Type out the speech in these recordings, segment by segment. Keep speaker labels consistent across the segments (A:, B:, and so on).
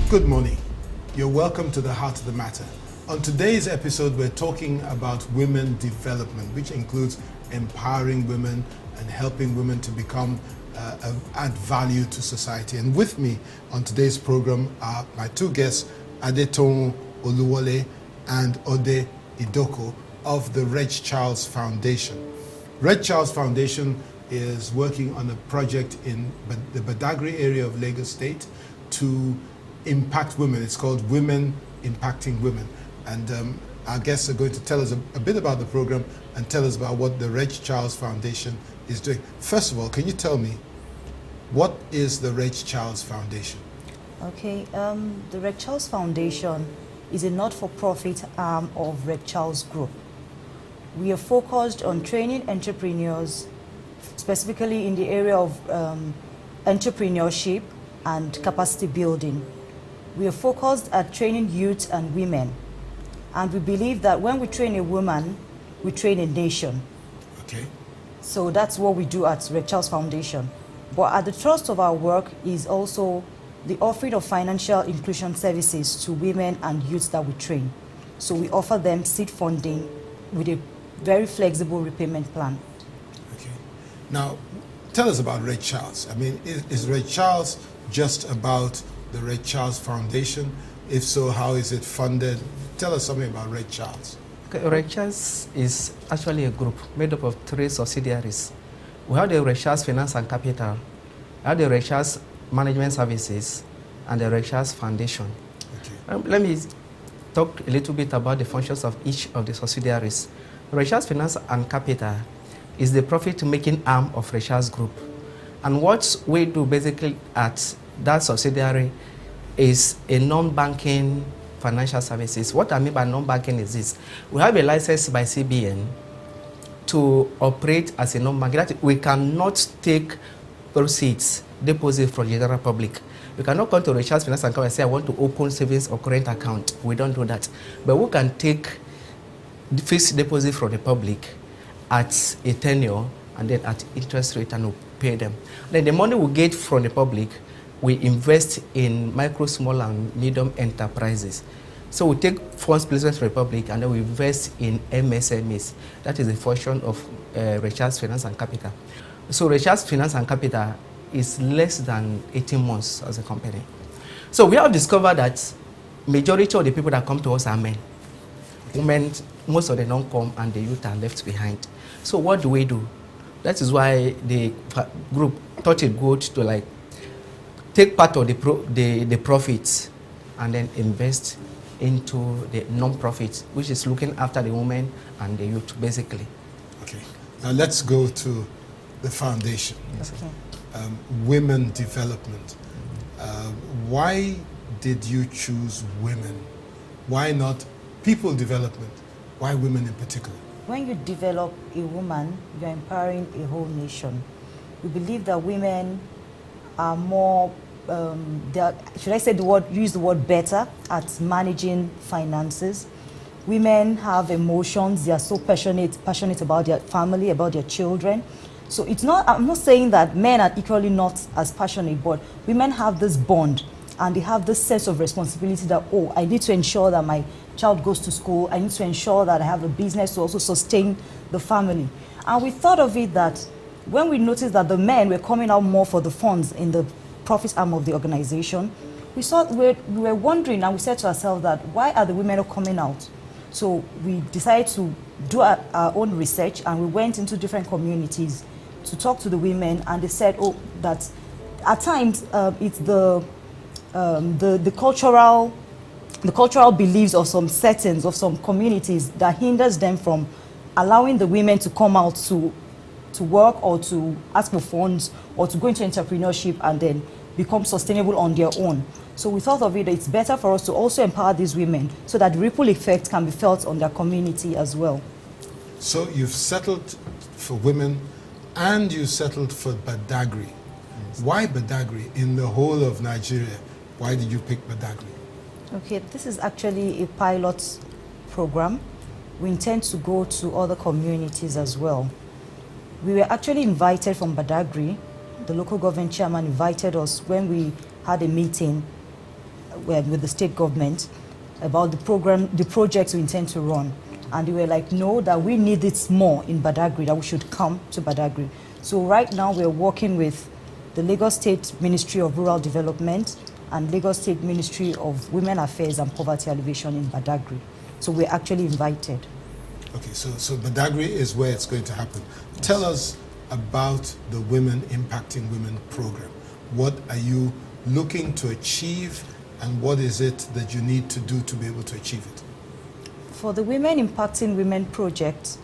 A: Good morning. You're welcome to the Heart of the Matter. On today's episode, we're talking about women development, which includes empowering women and helping women to become add value to society. And with me on today's program are my two guests, Adetoun Oluwole and Ode Idoko of the RegCharles Foundation. RegCharles Foundation is working on a project in the Badagry area of Lagos State to impact women. It's called Women Impacting Women. And our guests are going to tell us a bit about the program and tell us about what the RegCharles Foundation is doing. First of all, can you tell me, what is the RegCharles Foundation?
B: Okay, the RegCharles Foundation is a not-for-profit arm of RegCharles Group. We are focused on training entrepreneurs, specifically in the area of entrepreneurship and capacity building. We are focused at training youth and women. And we believe that when we train a woman, we train a nation.
A: Okay.
B: So that's what we do at RegCharles Foundation. But at the thrust of our work is also the offering of financial inclusion services to women and youths that we train. So we offer them seed funding with a very flexible repayment plan.
A: Okay. Now, tell us about RegCharles. I mean, is RegCharles just about the RegCharles Foundation? If so, how is it funded? Tell us something about RegCharles.
C: Okay, RegCharles is actually a group made up of 3 subsidiaries. We have the RegCharles Finance and Capital, we have the RegCharles Management Services, and the RegCharles Foundation. Okay. Let me talk a little bit about the functions of each of the subsidiaries. RegCharles Finance and Capital is the profit-making arm of RegCharles Group. And what we do basically at that subsidiary is a non-banking financial services. What I mean by non-banking is this. We have a license by CBN to operate as a non-banking. We cannot take proceeds, deposit from the general public. We cannot come to RegCharles Finance and Capital and say, I want to open savings or current account. We don't do that. But we can take the fixed deposit from the public at a tenure and then at interest rate and we'll pay them. Then the money we get from the public, we invest in micro, small, and medium enterprises. So we take funds placement from the public and then we invest in MSMEs. That is a function of RegCharles Finance and Capital. So RegCharles Finance and Capital is less than 18 months as a company. So we have discovered that majority of the people that come to us are men. Women, most of them don't come and the youth are left behind. So what do we do? That is why the group thought it good to take part of the profits and then invest into the non-profit, which is looking after the women and the youth, basically.
A: Okay. Now let's go to the foundation.
B: Yes. Okay.
A: Women development. Why did you choose women? Why not people development? Why women in particular?
B: When you develop a woman, you're empowering a whole nation. We believe that women are more, should I say use the word better at managing finances. Women have emotions. They are so passionate about their family, about their children. So it's not, I'm not saying that men are equally not as passionate, but women have this bond and they have this sense of responsibility that, oh, I need to ensure that my child goes to school. I need to ensure that I have a business to also sustain the family. And we thought of it that when we noticed that the men were coming out more for the funds in the profit arm of the organization, we were wondering, and we said to ourselves that why are the women not coming out? So we decided to do our own research, and we went into different communities to talk to the women, and they said, oh, that at times it's the cultural beliefs of some settings, of some communities that hinders them from allowing the women to come out to work or to ask for funds or to go into entrepreneurship and then become sustainable on their own. So we thought of it that it's better for us to also empower these women so that the ripple effect can be felt on their community as well.
A: So you've settled for women and you settled for Badagry. Yes. Why Badagry in the whole of Nigeria? Why did you pick Badagry? Okay,
B: this is actually a pilot program. We intend to go to other communities as well. We were actually invited from Badagry. The local government chairman invited us when we had a meeting with the state government about the projects we intend to run. And they were like, no, that we need it more in Badagry, that we should come to Badagry. So right now we're working with the Lagos State Ministry of Rural Development and Lagos State Ministry of Women Affairs and Poverty Alleviation in Badagry. So we're actually invited.
A: Okay, so Badagry is where it's going to happen. Yes. Tell us about the Women Impacting Women program. What are you looking to achieve, and what is it that you need to do to be able to achieve it?
B: For the Women Impacting Women project,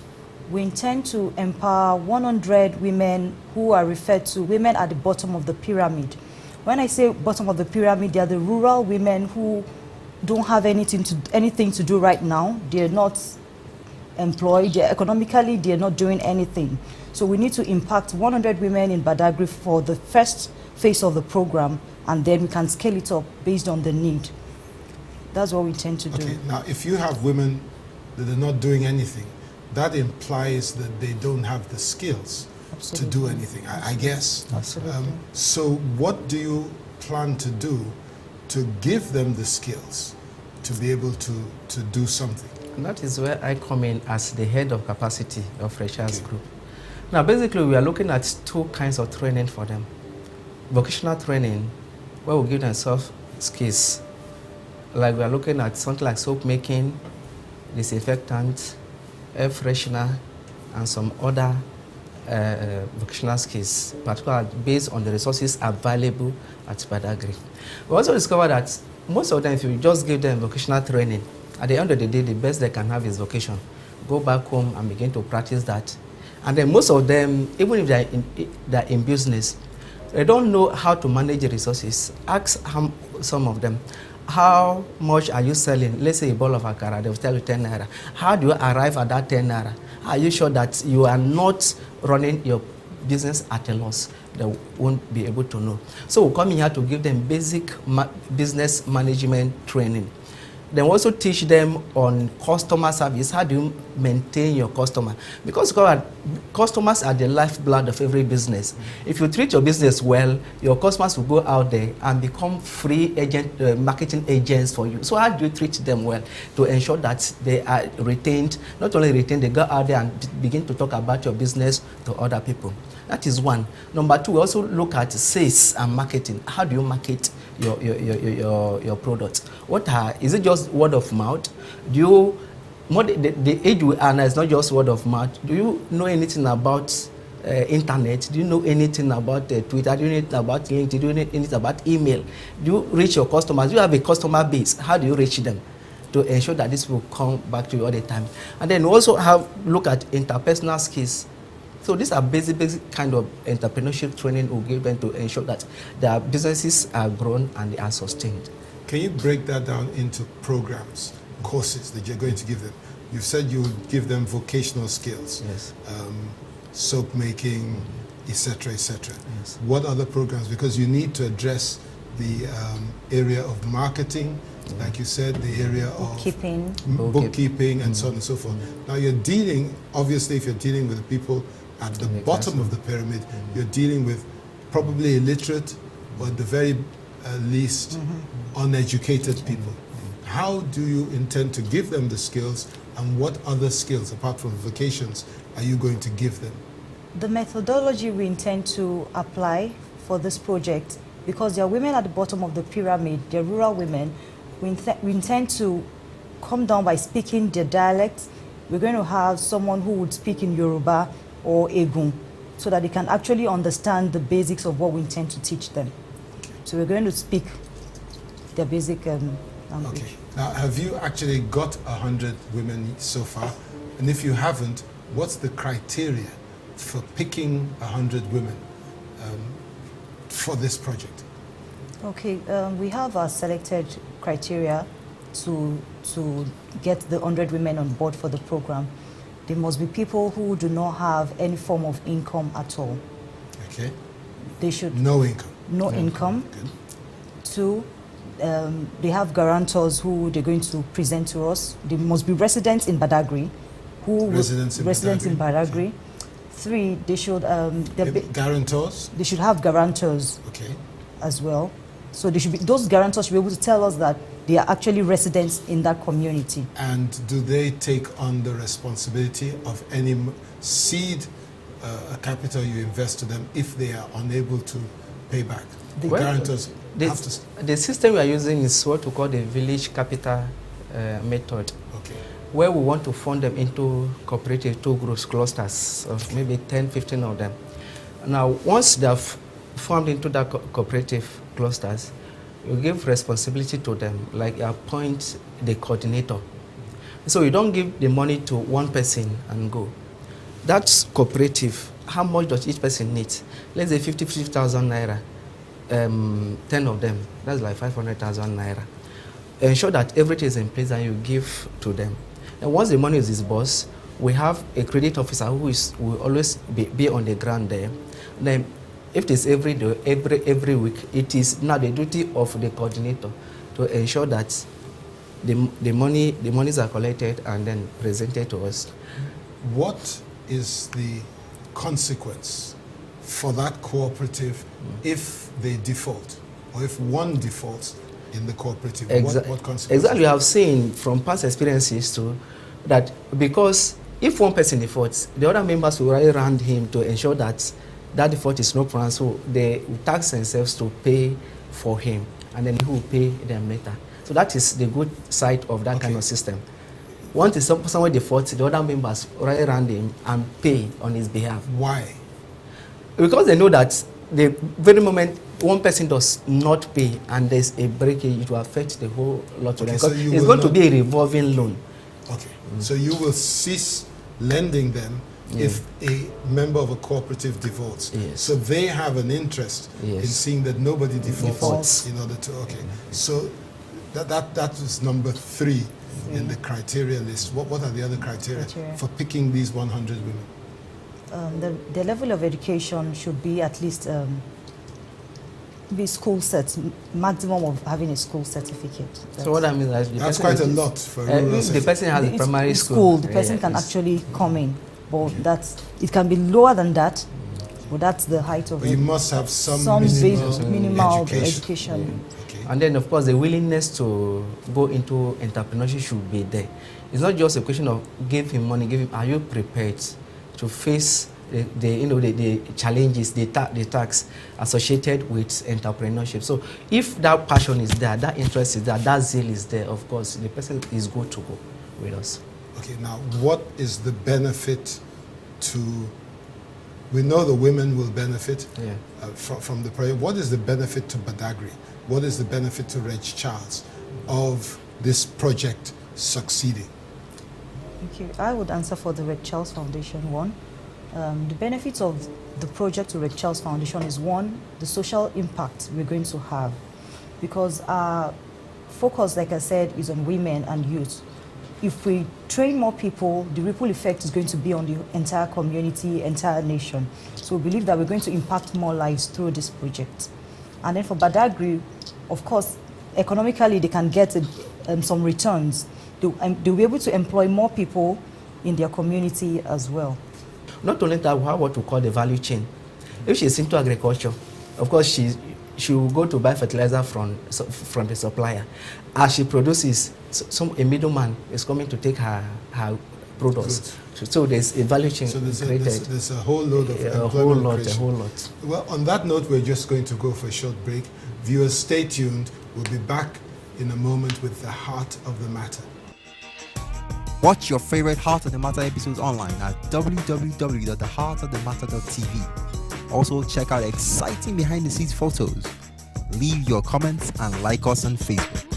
B: we intend to empower 100 women who are referred to women at the bottom of the pyramid. When I say bottom of the pyramid, they are the rural women who don't have anything to do right now. They're not employed, economically they're not doing anything. So we need to impact 100 women in Badagry for the first phase of the program, and then we can scale it up based on the need. That's what we intend to do.
A: Okay, now if you have women that are not doing anything, that implies that they don't have the skills to do anything, I guess.
B: Absolutely.
A: So what do you plan to do to give them the skills to be able to do something?
C: And that is where I come in as the head of capacity of RegCharles Group. Now, basically, we are looking at two kinds of training for them. Vocational training, where we give them soft skills. Like we are looking at something like soap making, disinfectant, air freshener, and some other vocational skills, particularly based on the resources available at Badagry. We also discovered that most of them, if you just give them vocational training, at the end of the day, the best they can have is vocation. Go back home and begin to practice that. And then most of them, even if they're in business, they don't know how to manage the resources. Ask some of them, how much are you selling? Let's say a bowl of akara, they'll tell you 10 naira. How do you arrive at that 10 naira? Are you sure that you are not running your business at a loss? They won't be able to know. So we'll come in here to give them basic business management training. Then also teach them on customer service. How do you maintain your customer? Because customers are the lifeblood of every business. If you treat your business well, your customers will go out there and become free marketing agents for you. So how do you treat them well to ensure that they are retained? Not only retained, they go out there and begin to talk about your business to other people. That is one. Number two, we also look at sales and marketing. How do you market your products? Is it just word of mouth? Do you the age we are now is not just word of mouth. Do you know anything about internet? Do you know anything about Twitter? Do you know anything about LinkedIn? Do you know anything about email? Do you reach your customers? Do you have a customer base? How do you reach them to ensure that this will come back to you all the time? And then we also look at interpersonal skills. So these are basic kind of entrepreneurship training we'll give them to ensure that their businesses are grown and they are sustained.
A: Can you break that down into programs, courses that you're going to give them? You've said you would give them vocational skills,
C: yes,
A: soap making, etc., etc.
C: Yes.
A: What other programs? Because you need to address the area of marketing, like you said, the area of bookkeeping and so on and so forth. Now you're dealing, obviously, if you're dealing with the people at the bottom of the pyramid, you're dealing with probably illiterate, or at the very least uneducated people. How do you intend to give them the skills, and what other skills, apart from vocations, are you going to give them?
B: The methodology we intend to apply for this project, because there are women at the bottom of the pyramid, they're rural women, we intend to come down by speaking their dialects. We're going to have someone who would speak in Yoruba or Egun, so that they can actually understand the basics of what we intend to teach them. So we're going to speak their basic language.
A: Okay. Now, have you actually got 100 women so far? And if you haven't, what's the criteria for picking 100 women for this project?
B: Okay, we have our selected criteria to get the 100 women on board for the program. They must be people who do not have any form of income at all.
A: Okay.
B: They should...
A: No income.
B: No income.
A: Good.
B: Two, they have guarantors who they're going to present to us. They must be residents in Badagry. Residents in Badagry. Okay. Three, they should...
A: guarantors?
B: They should have guarantors.
A: Okay.
B: As well. So they should be, those guarantors should be able to tell us that they are actually residents in that community.
A: And do they take on the responsibility of any seed capital you invest to them if they are unable to pay back? The guarantors have to...
C: The system we are using is what we call the village capital method.
A: Okay.
C: Where we want to fund them into cooperative 2 groups, clusters of maybe 10, 15 of them. Now, once they have formed into that cooperative clusters, you give responsibility to them, like you appoint the coordinator. So you don't give the money to one person and go. That's cooperative. How much does each person need? Let's say 50,000 naira. 10 of them, that's like 500,000 naira. Ensure that everything is in place and you give to them. And once the money is disbursed, we have a credit officer who will always be on the ground there. Then, if it is every day, every week, it is now the duty of the coordinator to ensure that the monies are collected and then presented to us.
A: What is the consequence for that cooperative if they default, or if one defaults in the cooperative? What consequences?
C: Exactly, we have seen from past experiences too that because if one person defaults, the other members will rally around him to ensure that that default is not pronounced, so they tax themselves to pay for him, and then he will pay them later. So that is the good side of that kind of system. Once someone defaults, the other members rally around him and pay on his behalf.
A: Why?
C: Because they know that the very moment one person does not pay and there's a breakage, it will affect the whole lot of them.
A: So
C: it's going to be a revolving loan.
A: Okay. So you will cease lending them if a member of a cooperative defaults.
C: Yes.
A: So they have an interest in seeing that nobody defaults in order to, So that is number 3 in the criteria list. What are the other criteria for picking these 100 women?
B: The level of education should be at least be school set, maximum of having a school certificate.
C: So what I mean is
A: that's quite a lot for rural
C: if the person has a primary school.
B: The person can actually come in, but it can be lower than that. But that's the height of it.
A: But you must have some
B: minimal education.
A: Okay.
C: And then, of course, the willingness to go into entrepreneurship should be there. It's not just a question of give him money, are you prepared to face the challenges, the tax associated with entrepreneurship. So if that passion is there, that interest is there, that zeal is there, of course, the person is good to go with us.
A: Okay, now what is the benefit to, we know the women will benefit from the project. What is the benefit to Badagry? What is the benefit to RegCharles of this project succeeding?
B: Okay, I would answer for the RegCharles Foundation one. The benefits of the project to RegCharles Foundation is one, the social impact we're going to have, because our focus, like I said, is on women and youth. If we train more people, the ripple effect is going to be on the entire community, entire nation. So we believe that we're going to impact more lives through this project. And then for Badagry, of course, economically they can get some returns. They'll be able to employ more people in their community as well.
C: Not only that, we have what we call the value chain. If she's into agriculture, of course she will go to buy fertilizer from the supplier. As she produces, a middleman is coming to take her products. So there's a value chain created.
A: There's a whole load of employment creation. A whole lot. Well, on that note, we're just going to go for a short break. Viewers, stay tuned. We'll be back in a moment with the heart of the matter.
D: Watch your favorite Heart of the Matter episodes online at www.theheartofthematter.tv. Also, check out exciting behind-the-scenes photos. Leave your comments and like us on Facebook.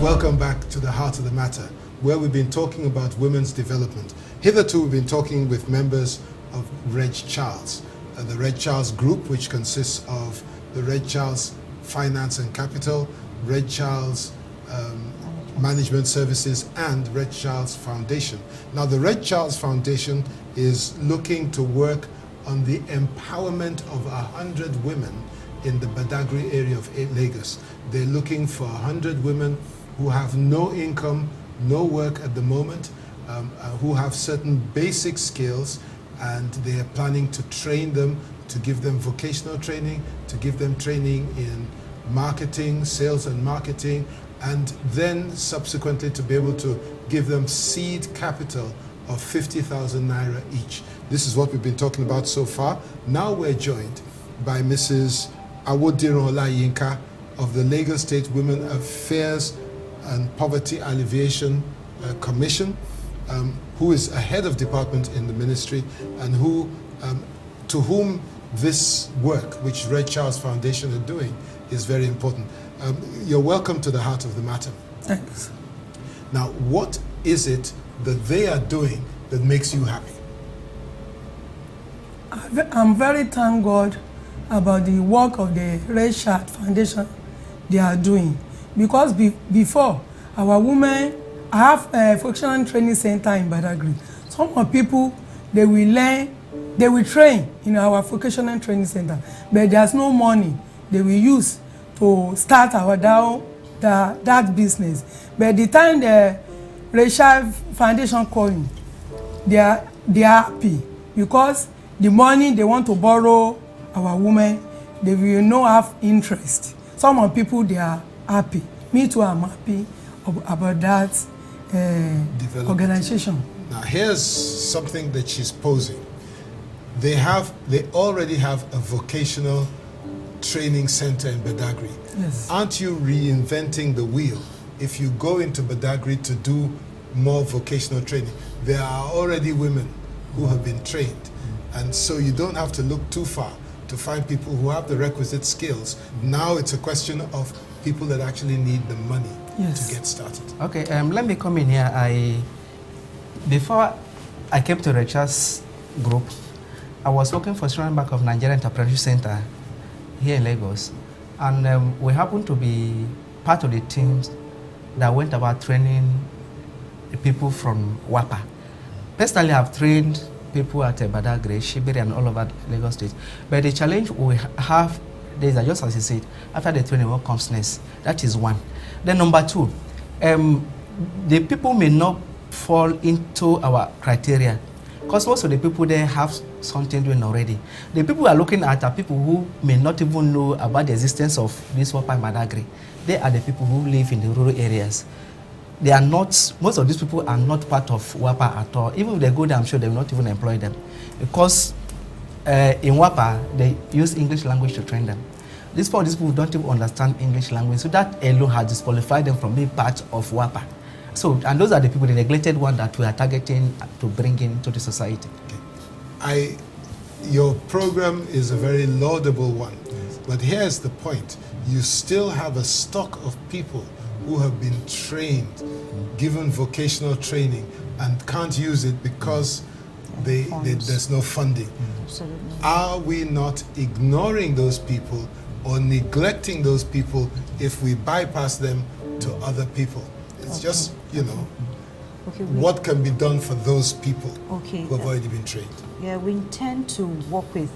A: Welcome back to the Heart of the Matter, where we've been talking about women's development. Hitherto, we've been talking with members of RegCharles, the RegCharles Group, which consists of the RegCharles Finance and Capital, RegCharles Management Services, and RegCharles Foundation. Now, the RegCharles Foundation is looking to work on the empowerment of 100 women in the Badagry area of Lagos. They're looking for 100 women who have no income, no work at the moment, who have certain basic skills, and they are planning to train them, to give them vocational training, to give them training in marketing, sales and marketing, and then subsequently to be able to give them seed capital of 50,000 naira each. This is what we've been talking about so far. Now we're joined by Mrs. Awodiran Olayinka of the Lagos State Women Affairs and Poverty Alleviation Commission, who is a head of department in the ministry, and who, to whom this work, which RegCharles Foundation are doing, is very important. You're welcome to the heart of the matter.
E: Thanks.
A: Now, what is it that they are doing that makes you happy?
E: I'm very thank God about the work of the RegCharles Foundation they are doing, because before our women, I have a vocational training center in Badagry. Some of people, they will learn, they will train in our vocational training center, but there's no money they will use to start that business. But the time the RegCharles Foundation calling, they are happy, because the money they want to borrow our women, they will not have interest. Some of people, they are happy. Me too, I'm happy about that organization.
A: Now, here's something that she's posing. They already have a vocational training center in Badagry.
E: Yes.
A: Aren't you reinventing the wheel if you go into Badagry to do more vocational training? There are already women who have been trained, and so you don't have to look too far to find people who have the requisite skills. Now it's a question of people that actually need the money to get started.
C: Okay, let me come in here. Before I came to RegCharles Group, I was working for Central Bank of Nigeria Entrepreneurship Center here in Lagos, and we happened to be part of the teams that went about training people from WAPA. Personally, I've trained people at Badagry, Shibiri, and all over Lagos State. But the challenge we have is that, just as you said, after the training, what comes next? That is one. Then number two, the people may not fall into our criteria, because most of the people there have something doing already. The people we are looking at are people who may not even know about the existence of this WAPA Badagry. They are the people who live in the rural areas. They are not, most of these people are not part of WAPA at all. Even if they go there, I'm sure they will not even employ them, because in WAPA, they use English language to train them. These people don't even understand English language, so that alone has disqualified them from being part of WAPA. So, and those are the people, the neglected one that we are targeting to bring into the society.
A: Okay. Your program is a very laudable one, but here's the point. You still have a stock of people who have been trained, given vocational training, and can't use it because there's no funding.
B: Absolutely.
A: Are we not ignoring those people or neglecting those people if we bypass them to other people? It's just, what can be done for those people who have already been trained?
B: Yeah, we intend to work with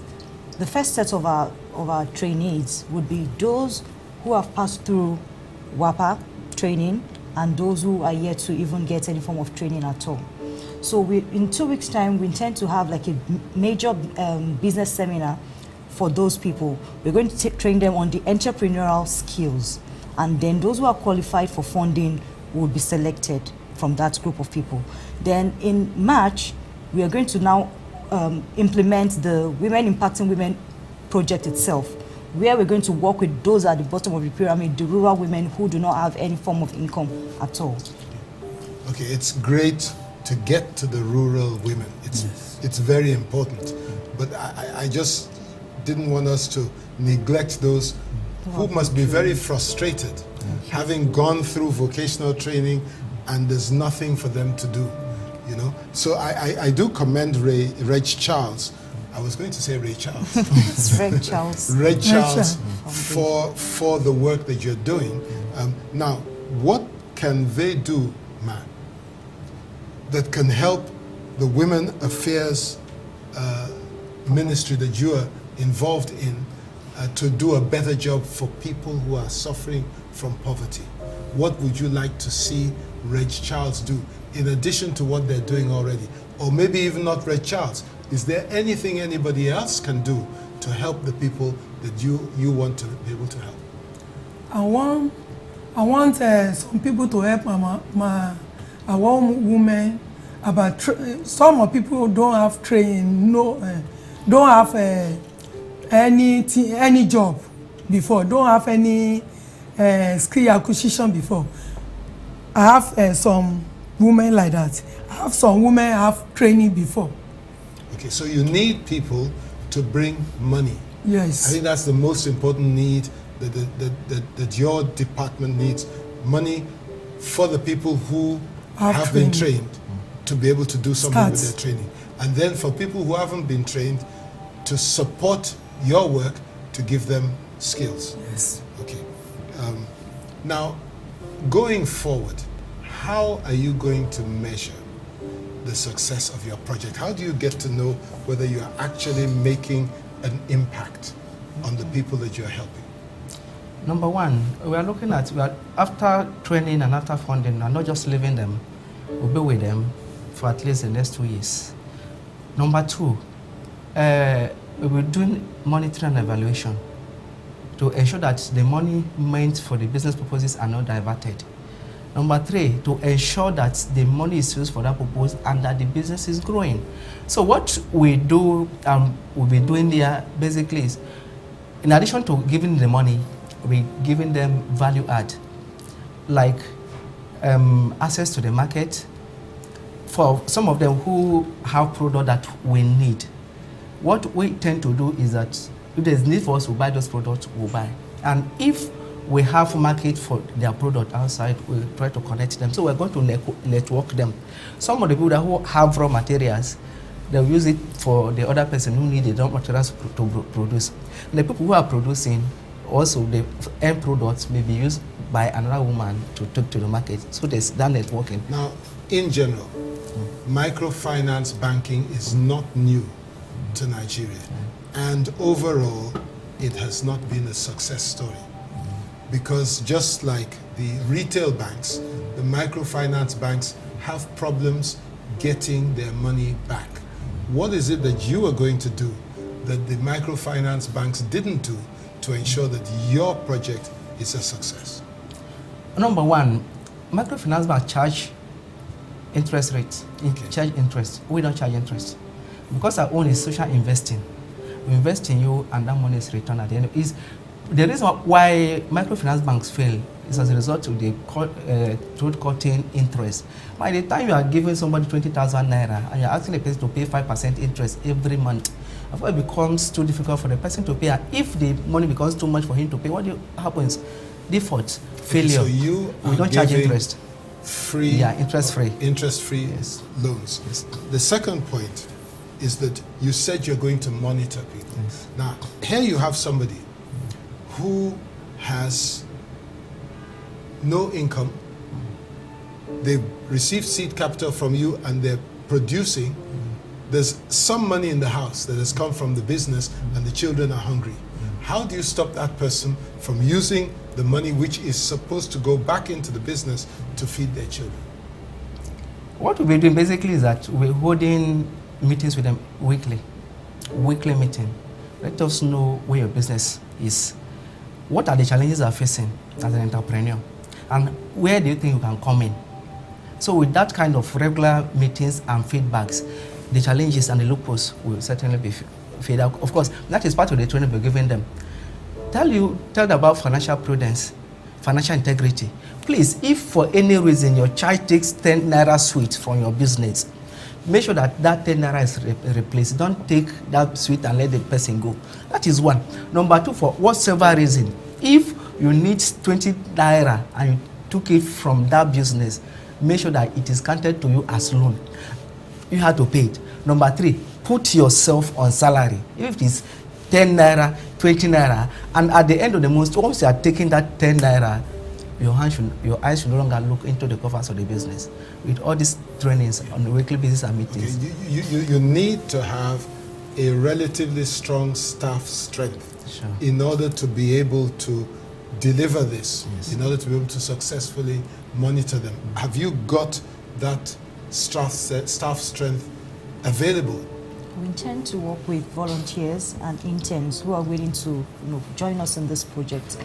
B: the first set of our trainees would be those who have passed through WAPA training and those who are yet to even get any form of training at all. So in 2 weeks' time, we intend to have like a major business seminar for those people. We're going to train them on the entrepreneurial skills, and then those who are qualified for funding will be selected from that group of people. Then in March, we are going to now implement the Women Impacting Women project itself, where we're going to work with those at the bottom of the pyramid, the rural women who do not have any form of income at all.
A: Okay, it's great to get to the rural women. It's very important. But I just didn't want us to neglect those who must be very frustrated, having gone through vocational training and there's nothing for them to do. So I do commend RegCharles. I was going to say RegCharles.
B: It's RegCharles.
A: RegCharles for the work that you're doing. Now, what can they do, man, that can help the Women Affairs ministry that you are involved in to do a better job for people who are suffering from poverty? What would you like to see RegCharles do in addition to what they're doing already? Or maybe even not RegCharles. Is there anything anybody else can do to help the people that you want to be able to help?
E: I want some people to help our women about some of people don't have training, don't have any job before, don't have any skill acquisition before. I have some women like that. I have some women have training before.
A: Okay, so you need people to bring money.
E: Yes.
A: I think that's the most important need that your department needs. Money for the people who have been trained to be able to do something with their training. And then for people who haven't been trained, to support your work to give them skills.
E: Yes.
A: Okay. Now, going forward, how are you going to measure the success of your project? How do you get to know whether you are actually making an impact on the people that you are helping?
C: Number one, we are looking at, after training and after funding, we are not just leaving them, we'll be with them for at least the next 2 years. Number two, we will doing monitoring and evaluation to ensure that the money meant for the business purposes are not diverted. Number three, to ensure that the money is used for that purpose and that the business is growing. So what we do, we'll be doing there basically is, in addition to giving the money, we're giving them value add, like access to the market. For some of them who have product that we need, what we tend to do is that if there's need for us to buy those products, we'll buy. And if we have market for their product outside, we try to connect them. So we're going to network them. Some of the people who have raw materials, they'll use it for the other person who need the raw materials to produce. And the people who are producing, also the end products may be used by another woman to take to the market. So there's that networking.
A: Now, in general, microfinance banking is not new to Nigeria. And overall, it has not been a success story. Because just like the retail banks, the microfinance banks have problems getting their money back. What is it that you are going to do that the microfinance banks didn't do to ensure that your project is a success?
C: Number one, microfinance banks charge interest rates. Charge interest. We don't charge interest. Because our own is social investing. We invest in you and that money is returned at the end. The reason why microfinance banks fail is as a result of the throat-cutting interest. By the time you are giving somebody 20,000 naira and you're asking the person to pay 5% interest every month, it becomes too difficult for the person to pay. And if the money becomes too much for him to pay, what happens? Default, failure.
A: Okay, so
C: we don't charge interest.
A: Free,
C: interest-free.
A: Interest-free
C: yes.
A: loans.
C: Yes.
A: The second point is that you said you're going to monitor people.
C: Yes.
A: Now, here you have somebody who has no income. They've received seed capital from you and they're producing. There's some money in the house that has come from the business and the children are hungry. How do you stop that person from using the money which is supposed to go back into the business to feed their children?
C: What we're doing basically is that we're holding meetings with them weekly meeting. Let us know where your business is. What are the challenges you are facing as an entrepreneur? And where do you think you can come in? So with that kind of regular meetings and feedbacks, the challenges and the loopholes will certainly be fed out. Of course, that is part of the training we're giving them. Tell them about financial prudence, financial integrity. Please, if for any reason your child takes 10 naira sweet from your business, make sure that 10 naira is replaced. Don't take that sweet and let the person go. That is one. Number two, for whatever reason, if you need 20 naira and you took it from that business, make sure that it is counted to you as loan. You have to pay it. Number three, put yourself on salary. If it is 10 naira, 20 naira, and at the end of the month, once you are taking that 10 naira, your eyes should no longer look into the coffers of the business. With all these trainings on the weekly basis and meetings.
A: Okay. You need to have a relatively strong staff strength
C: Sure.
A: in order to be able to deliver this,
C: Yes.
A: in order to be able to successfully monitor them. Have you got that staff strength available?
B: We intend to work with volunteers and interns who are willing to join us in this project.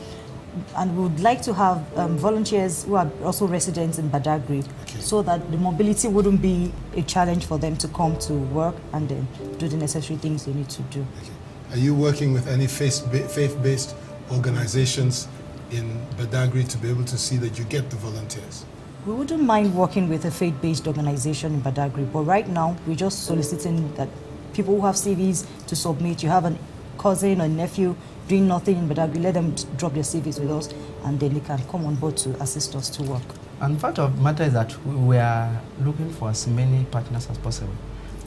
B: And we would like to have volunteers who are also residents in Badagry,
A: Okay.
B: so that the mobility wouldn't be a challenge for them to come to work and then do the necessary things they need to do.
A: Okay. Are you working with any faith-based organizations in Badagry to be able to see that you get the volunteers?
B: We wouldn't mind working with a faith-based organization in Badagry, but right now we're just soliciting that people who have CVs to submit. You have a cousin or nephew doing nothing in Badagry, let them drop their CVs with us, and then they can come on board to assist us to work.
C: And part of the matter is that we are looking for as many partners as possible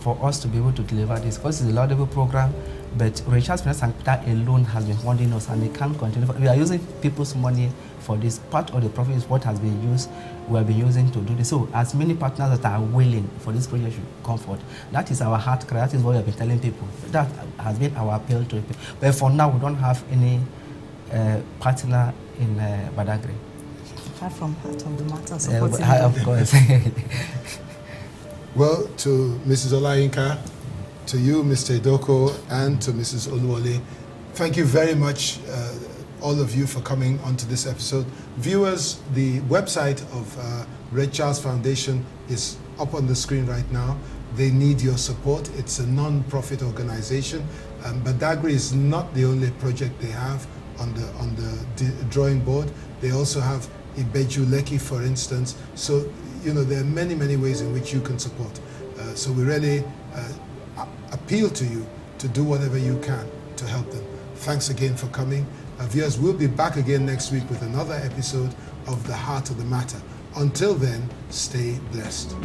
C: for us to be able to deliver this, because it's a laudable program, but RegCharles Finance and Capital alone has been funding us, and they can't continue. We are using people's money for this. Part of the profit is what has been used, we have been using to do this. So as many partners that are willing for this project should come forward. That is our heart cry. That is what we have been telling people. That has been our appeal to people. But for now, we don't have any partner in Badagry.
B: Apart from Heart of the Matter supporting
C: Of course.
A: Well, to Mrs. Olayinka, to you, Mr. Idoko, and to Mrs. Oluwole, thank you very much, all of you, for coming onto this episode. Viewers, the website of RegCharles Foundation is up on the screen right now. They need your support. It's a non-profit organization. Badagry is not the only project they have on the drawing board. They also have Ibeju Lekki, for instance. So, there are many, many ways in which you can support. So we really appeal to you to do whatever you can to help them. Thanks again for coming. Viewers, we'll be back again next week with another episode of The Heart of the Matter. Until then, stay blessed.